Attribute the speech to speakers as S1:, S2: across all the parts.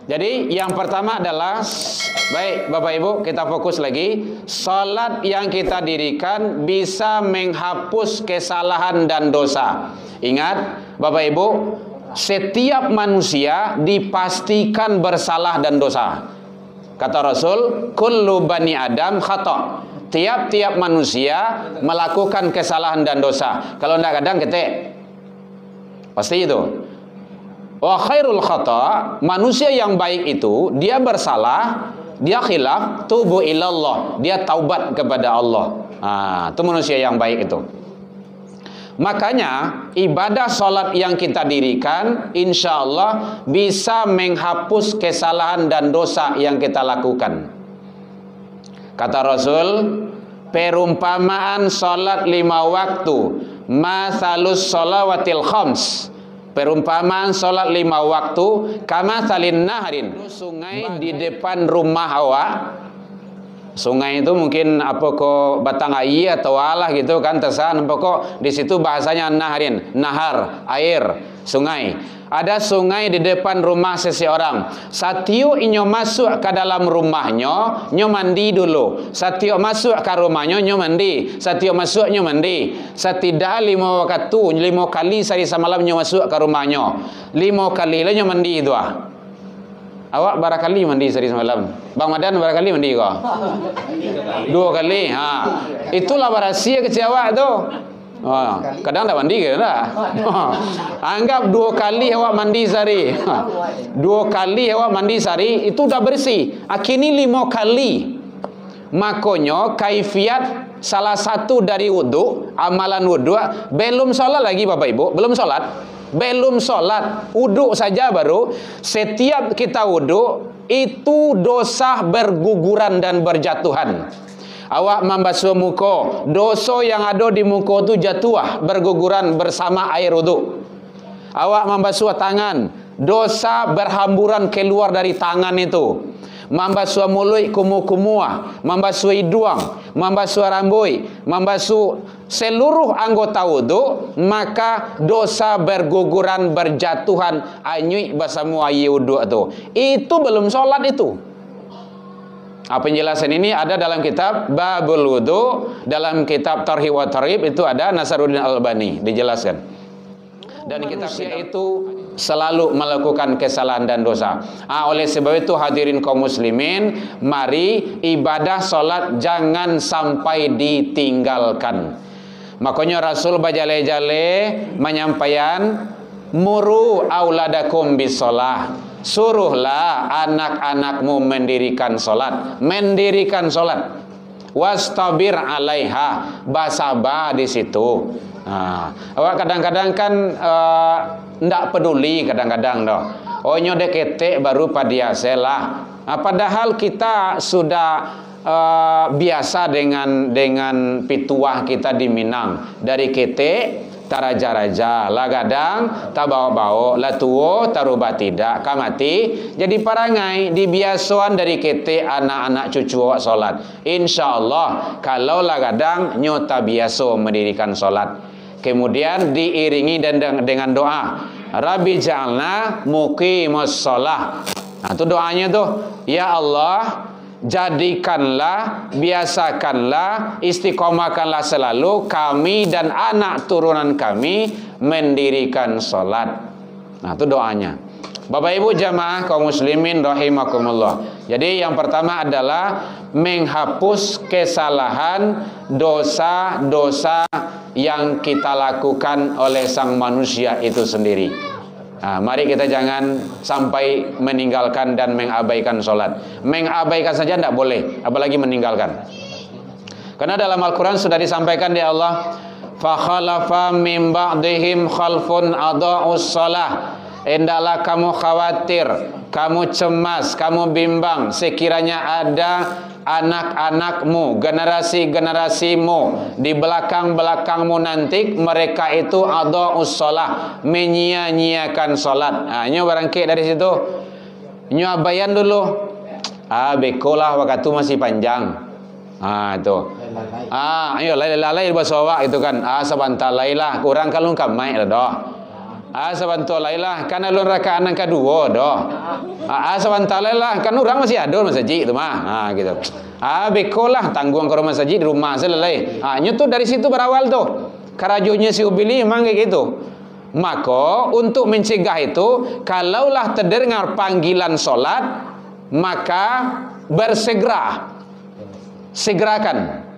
S1: Jadi yang pertama adalah, baik Bapak Ibu, kita fokus lagi. Salat yang kita dirikan bisa menghapus kesalahan dan dosa. Ingat Bapak Ibu, setiap manusia dipastikan bersalah dan dosa. Kata Rasul, kullu bani Adam khata'. Tiap-tiap manusia melakukan kesalahan dan dosa. Kalau tidak kadang ketik, pasti itu. Wa khairul khata', manusia yang baik itu dia bersalah, dia khilaf, tubu ilallah, dia taubat kepada Allah. Itu manusia yang baik itu. Makanya ibadah salat yang kita dirikan insya Allah bisa menghapus kesalahan dan dosa yang kita lakukan. Kata Rasul, perumpamaan salat 5 waktu, masalus shalawatil khams. Perumpamaan salat 5 waktu kama salin nahrin, sungai di depan rumah awak. Sungai itu mungkin apa kok batang air atau alah gitu kan, terserah. Pokok di situ bahasanya nahrin, nahar, air, sungai. Ada sungai di depan rumah seseorang. Satio inyo masuk ke dalam rumahnya, nyo mandi dulu. Satio masuk ke rumahnya, nyo mandi. Satio masuk, nyo mandi. Setidak 5 waktu, 5 kali sehari semalam nyo masuk ke rumahnya. 5 kali lah nyo mandi itu ah. Awak berapa kali mandi sehari semalam? Bang Madan berapa kali mandi kau? 2 kali. Itulah rahasia kecil awak tu. Kadang tak mandi ke tak? Anggap 2 kali awak mandi sehari. 2 kali awak mandi sehari itu dah bersih. Kini 5 kali. Makanya kaifiat salah satu dari wudu, amalan wudu, belum solat lagi Bapak Ibu, belum solat. Belum solat, wudu saja baru. Setiap kita wudu itu dosa berguguran dan berjatuhan. Awak membasuh muka, dosa yang ada di muka itu jatuh berguguran bersama air wudu. Awak membasuh tangan, dosa berhamburan keluar dari tangan itu. Membasuh mulut kumu-kumua, membasuh hidung, membasuh rambut, membasuh seluruh anggota wudu, maka dosa berguguran berjatuhan anyui bersama air wudu itu belum solat itu. Penjelasan ini ada dalam kitab Babul Wudu, dalam kitab Tarhib wa Tarhib itu ada Nasaruddin Albani dijelaskan. Dan kitabnya itu selalu melakukan kesalahan dan dosa. Oleh sebab itu hadirin kaum muslimin, mari ibadah salat jangan sampai ditinggalkan. Makanya Rasul bajale-jale menyampaikan muru auladakum bisolah. Suruhlah anak-anakmu mendirikan salat, wastabir alaiha, bersabar di situ. Awak kadang-kadang kan ndak peduli kadang-kadang doh. Nyodek ketek baru padiaselah. Padahal kita sudah biasa dengan pituah kita di Minang. Dari ketek taraja-raja, lah gadang tak bawa-bawa, lah tuo taruba tidak, kamati. Jadi parangai dibiasuan dari ketek anak-anak cucu awak solat. InsyaAllah kalau lah gadang nyota biasa mendirikan solat. Kemudian diiringi dengan doa, Rabbi ja'alna muqimus shalah. Itu doanya tuh, ya Allah, jadikanlah, biasakanlah, istiqomahkanlah selalu kami dan anak turunan kami mendirikan salat. Itu doanya. Bapak Ibu jamaah kaum muslimin rahimakumullah. Jadi yang pertama adalah menghapus kesalahan, dosa-dosa yang kita lakukan oleh sang manusia itu sendiri. Mari kita jangan sampai meninggalkan dan mengabaikan sholat. Mengabaikan saja tidak boleh, apalagi meninggalkan. Karena dalam Al-Quran sudah disampaikan di Allah, fakhalafa min ba'dihim khalfun adha'us shalah. Hendaklah kamu khawatir, kamu cemas, kamu bimbang sekiranya ada anak-anakmu, generasi-generasimu di belakang-belakangmu nanti, mereka itu adha'us shalah, menyia-nyiakan salat. Nyo barangkit dari situ, nyo abayan dulu. Bekolah waktu masih panjang. Itu. Ayo lalai bahasa awak itu kan. Sebentar lailah, kurang kalau kamai dah. Sabantolailah kan alun rakaat yang kedua dah. Sabantolailah kan orang masih ada masjid tu mah. Gitu. Bekolah tanggung ke rumah masjid rumah selesai. Nyu tu dari situ berawal tu. Kerajunya si Ubili memang kayak gitu. Maka untuk mencegah itu, kalaulah terdengar panggilan solat, maka segerakan.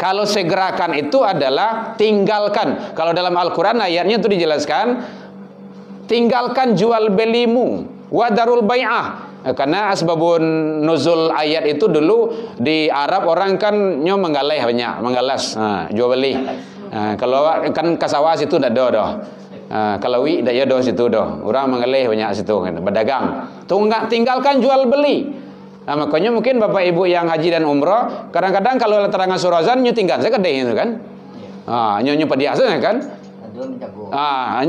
S1: Kalau segerakan itu adalah tinggalkan. Kalau dalam Al-Quran ayatnya itu dijelaskan, tinggalkan jual belimu, wadarul bai'ah. Karena asbabun nuzul ayat itu dulu di Arab orang kan menggalih banyak, menggalas, jual beli. Kalau kan kasawah situ tidak ada dah. Kalau tidak ada situ dah. Orang menggalih banyak situ, berdagang. Tinggalkan jual beli. Makanya mungkin bapak ibu yang haji dan umrah kadang-kadang kalau terangan surazan tinggal saya kedai itu kan. Nyo padiasanya kan.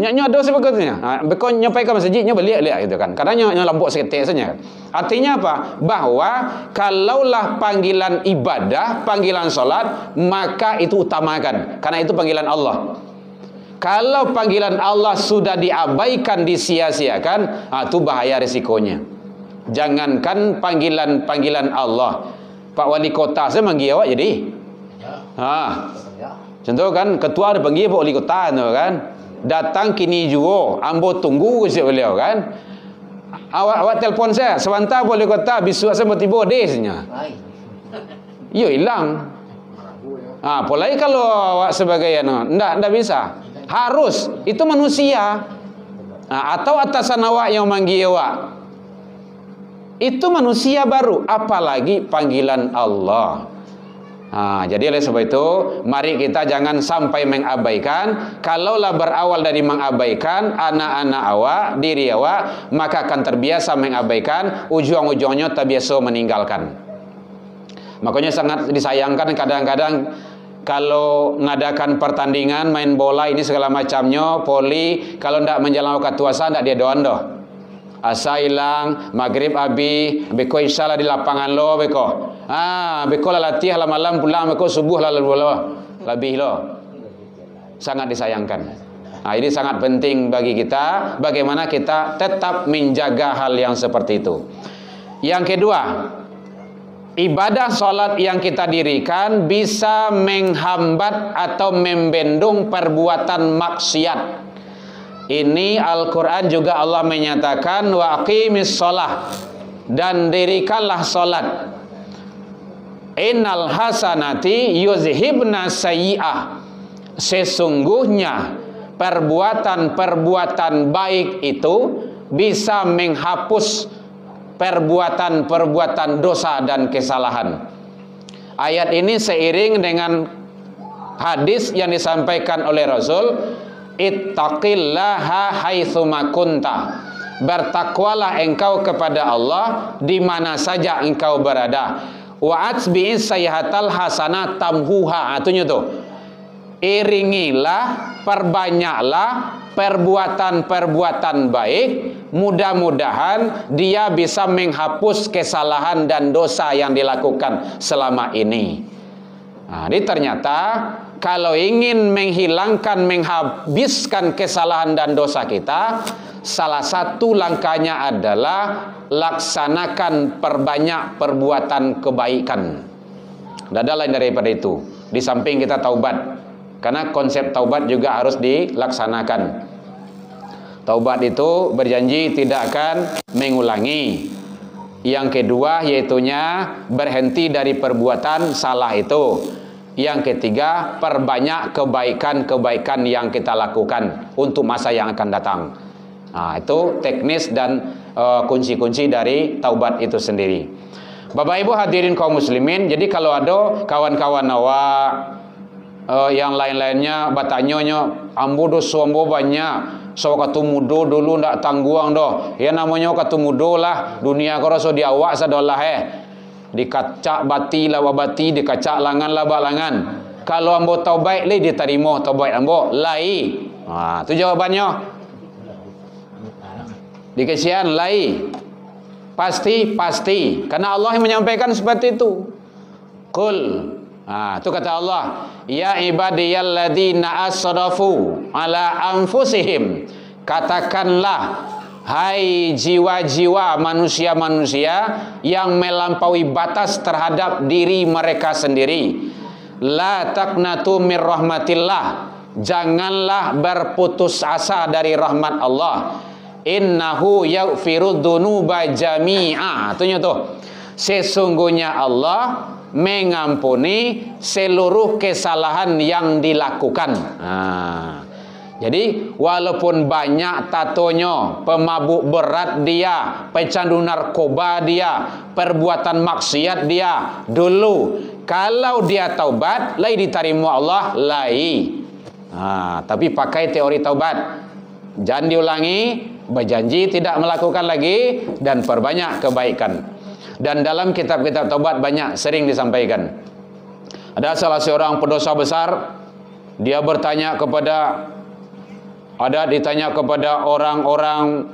S1: Nyo ada sebagainya. Bekon nyampai ke masjid nyo beli gitu kan. Kadang nyo lambok seketik saja. Artinya apa? Bahwa kalaulah panggilan ibadah, panggilan salat, maka itu utamakan karena itu panggilan Allah. Kalau panggilan Allah sudah diabaikan, disia-siakan, itu bahaya risikonya. Jangankan panggilan Allah, Pak Wali Kota saya manggil awak jadi. Contoh kan ketua ada panggil Pak Wali Kota tu kan. Datang kini juga, ambo tunggu si beliau kan. Awak telefon saya, sebentar Wali Kota besok saya mau tiba desnya. Yo hilang. Polai kalau awak sebagai ndak bisa. Harus itu manusia. Atau atasan awak yang manggil awak. Itu manusia baru, apalagi panggilan Allah. Jadi oleh sebab itu, mari kita jangan sampai mengabaikan. Kalaulah berawal dari mengabaikan anak-anak awak, diri awak, maka akan terbiasa mengabaikan, ujung-ujungnya terbiasa meninggalkan. Makanya sangat disayangkan kadang-kadang kalau ngadakan pertandingan, main bola ini segala macamnya, poli, kalau tidak menjalankan katuasa, tidak dia doan dah. Asa hilang, maghrib abi, beko insyaAllah di lapangan lo, beko. Beko lah latih lah malam pulang, beko subuh lah lebih lo. Sangat disayangkan. Ini sangat penting bagi kita, bagaimana kita tetap menjaga hal yang seperti itu. Yang kedua, ibadah solat yang kita dirikan bisa menghambat atau membendung perbuatan maksiat. Ini Al-Quran juga Allah menyatakan wa aqimis sholah, dan dirikanlah solat. Innal hasanati yuzhibna sayyi'ah, sesungguhnya perbuatan-perbuatan baik itu bisa menghapus perbuatan-perbuatan dosa dan kesalahan. Ayat ini seiring dengan hadis yang disampaikan oleh Rasul, ittaqillaha haitsuma kunta, bertakwalah engkau kepada Allah di mana saja engkau berada. Wa atbi'is sayyi'atal hasanah tamhuha, artinya tuh iringilah, perbanyaklah perbuatan-perbuatan baik, mudah-mudahan dia bisa menghapus kesalahan dan dosa yang dilakukan selama ini. Ini ternyata kalau ingin menghilangkan, menghabiskan kesalahan dan dosa kita, salah satu langkahnya adalah laksanakan perbanyak perbuatan kebaikan. Tidak ada lain daripada itu. Di samping kita taubat, karena konsep taubat juga harus dilaksanakan. Taubat itu berjanji tidak akan mengulangi. Yang kedua yaitunya berhenti dari perbuatan salah itu. Yang ketiga, perbanyak kebaikan-kebaikan yang kita lakukan untuk masa yang akan datang. Itu teknis dan kunci-kunci dari taubat itu sendiri. Bapak Ibu hadirin kaum muslimin, jadi kalau ada kawan-kawan awak yang lain-lainnya bertanya, ambo dosa ambo banyak, so katu mudo dulu ndak tangguang doh. Ya namanya katu mudo lah, dunia kau rasa di awak sadolah dikacak bati lawa bati, dikacak langan laba langan. Kalau ambo taubat le diterima taubat ambo lai. Itu jawabannya. Dikasihan lai. Pasti karena Allah yang menyampaikan seperti itu. Qul Itu kata Allah, ya ibadiyalladzina asrafu ala anfusihim. Katakanlah, hai jiwa-jiwa manusia-manusia yang melampaui batas terhadap diri mereka sendiri. La taqnatu mir rahmatillah. Janganlah berputus asa dari rahmat Allah. Innahu yaghfiru dzunuba jami'a. Itunya tuh. Sesungguhnya Allah mengampuni seluruh kesalahan yang dilakukan. Jadi walaupun banyak tatonya, pemabuk berat dia, pecandu narkoba dia, perbuatan maksiat dia dulu, kalau dia taubat, lai diterima Allah, lai. Tapi pakai teori taubat, jangan diulangi, berjanji tidak melakukan lagi, dan perbanyak kebaikan. Dan dalam kitab-kitab taubat banyak sering disampaikan. Ada salah seorang pendosa besar, dia bertanya kepada ditanya kepada orang-orang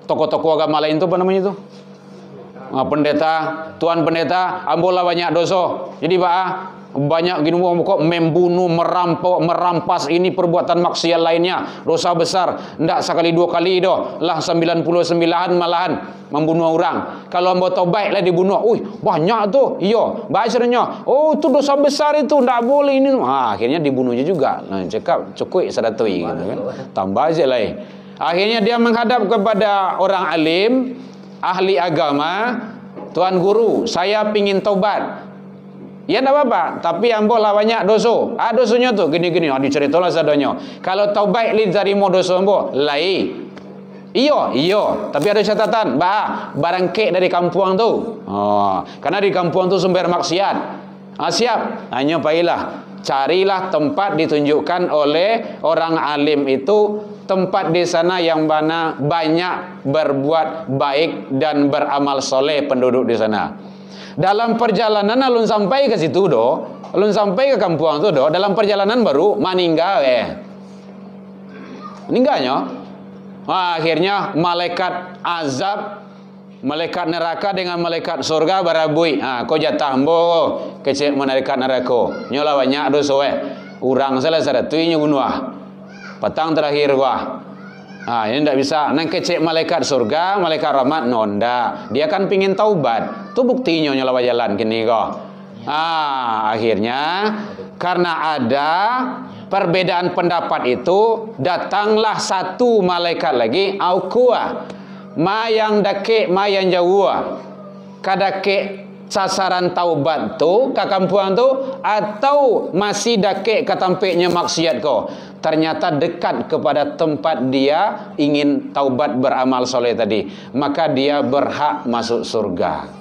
S1: tokoh-tokoh agama lain itu, apa namanya itu? Pendeta, tuan pendeta, ambolah banyak dosa. Jadi banyak gini kok membunuh, merampok, merampas, ini perbuatan maksiat lainnya, dosa besar. Ndak sekali dua kali doh, lah 99 malahan membunuh orang. Kalau ambo tobat lah dibunuh. Banyak tuh. Iya, bacanya. Itu dosa besar itu, ndak boleh ini. Akhirnya dibunuhnya juga. Cakap cukup sadatoi gitu kan. Tambah aja lah. Akhirnya dia menghadap kepada orang alim, ahli agama, tuan guru, saya pingin taubat. Ya enggak apa-apa, tapi ambo lah banyak dosa. Dosanya tuh gini-gini, diceritalah sadanya. Kalau taubat li terima dosa ambo, lai. Iya, tapi ada catatan, barang kek dari kampung tu. Karena di kampung tu sumber maksiat. Siap. Hanya baiklah, carilah tempat ditunjukkan oleh orang alim itu, tempat di sana yang mana banyak berbuat baik dan beramal soleh penduduk di sana. Dalam perjalanan alun sampai ke situ alun sampai ke kampung tu dalam perjalanan baru meninggal meninggalnya. Akhirnya malaikat azab, malaikat neraka dengan malaikat surga barabui. Kau jatah ambo kecil malaikat neraka. Nyola banyak dosa urang salah satu nya bunuh. Petang terakhir ini tidak bisa. Nang kecek malaikat surga, malaikat rahmat nonda. Dia kan pingin taubat. Tu buktinya nyala jalan kini kok. Akhirnya karena ada perbedaan pendapat itu, datanglah satu malaikat lagi, aukuah. Ma yang dake, ma yang jauh. Kadake sasaran taubat tu ke kampuan tu, atau masih dake katampiknya maksiat kau. Ternyata dekat kepada tempat dia ingin taubat beramal soleh tadi, maka dia berhak masuk surga.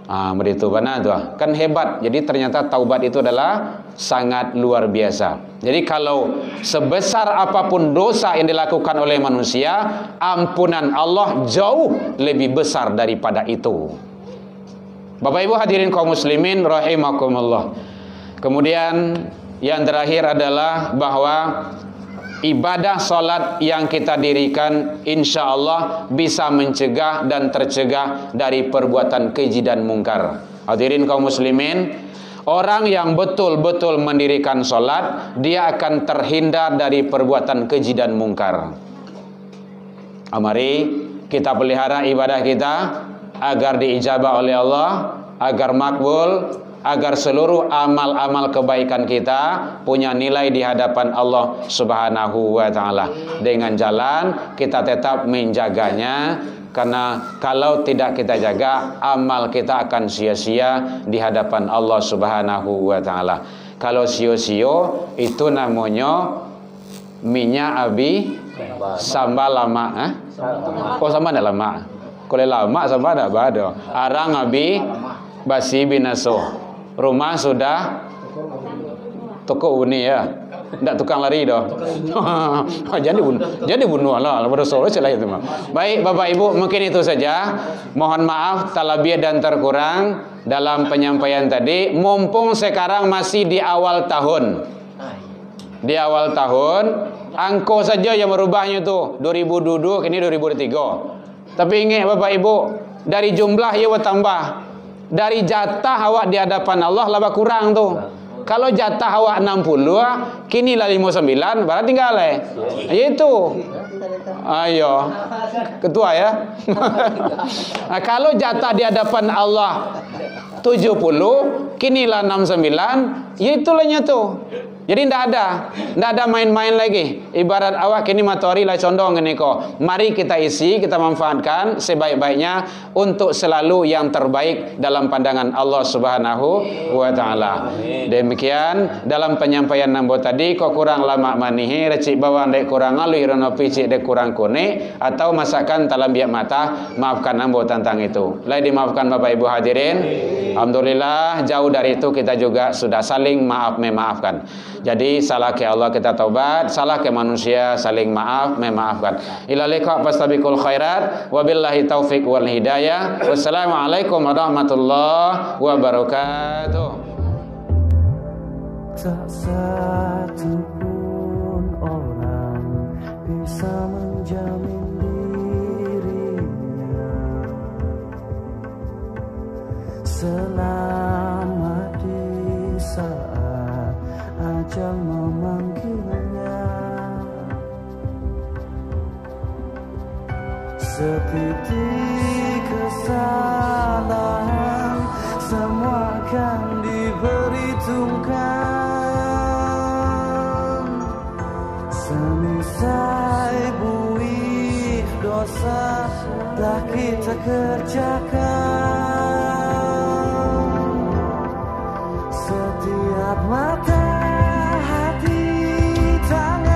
S1: Begitu benar tu. Kan hebat. Jadi ternyata taubat itu adalah sangat luar biasa. Jadi kalau sebesar apapun dosa yang dilakukan oleh manusia, ampunan Allah jauh lebih besar daripada itu. Bapak Ibu hadirin kaum muslimin rahimakumullah. Kemudian yang terakhir adalah bahwa ibadah salat yang kita dirikan insya Allah bisa mencegah dan tercegah dari perbuatan keji dan mungkar. Hadirin kaum muslimin, orang yang betul-betul mendirikan salat, dia akan terhindar dari perbuatan keji dan mungkar. Mari kita pelihara ibadah kita agar diijabah oleh Allah, agar makbul, agar seluruh amal-amal kebaikan kita punya nilai di hadapan Allah Subhanahu wa taala. Dengan jalan kita tetap menjaganya, karena kalau tidak kita jaga, amal kita akan sia-sia di hadapan Allah Subhanahu wa taala. Kalau sia-sia itu namanya minyak abi sambal lama. Sambal dah lama. Kalau lama sambal dah ada. Arang abi basi binaso. Rumah sudah toko uni ya. Ndak tukang lari dah. Jadi bunuh lah. Lepas sore celah itu mah. Baik Bapak Ibu, mungkin itu saja. Mohon maaf talabiyah dan terkurang dalam penyampaian tadi. Mumpung sekarang masih di awal tahun. Di awal tahun, angko saja yang merubahnya tu 2022 kini 2023. Tapi ingat Bapak Ibu, dari jumlah ia bertambah. dari jatah awak di hadapan Allah laba kurang tuh. Kalau jatah awak 60, kini lah 59, berarti tinggal itu. Ayo, ketua ya. Nah, kalau jatah di hadapan Allah 70, kini lah 69, ya itulahnya tuh. Jadi ndak ada main-main lagi. Ibarat awak kini matahari lah condong ini kok. Mari kita isi, kita manfaatkan sebaik-baiknya untuk selalu yang terbaik dalam pandangan Allah Subhanahu wa taala. Demikian dalam penyampaian nambo tadi kok kurang lama manihi recik bawang dek kurang alu irono picik dek kurang kone atau masakan talam biak mata, maafkan nambo tentang itu. Lai dimaafkan Bapak Ibu hadirin. Alhamdulillah jauh dari itu kita juga sudah saling memaafkan. Jadi salah ke Allah kita taubat, salah ke manusia saling memaafkan. Ila liqa fastabiqul khairat, wabillahi taufik wal hidayah. Wassalamualaikum warahmatullahi wabarakatuh.
S2: Tak satu pun orang bisa menjamin dirinya selamat di saat ajal memanggilnya. Setitik kesalahan semua akan diperhitungkan. Semisal buih dosa telah kita kerjakan. Setiap mata hati tangan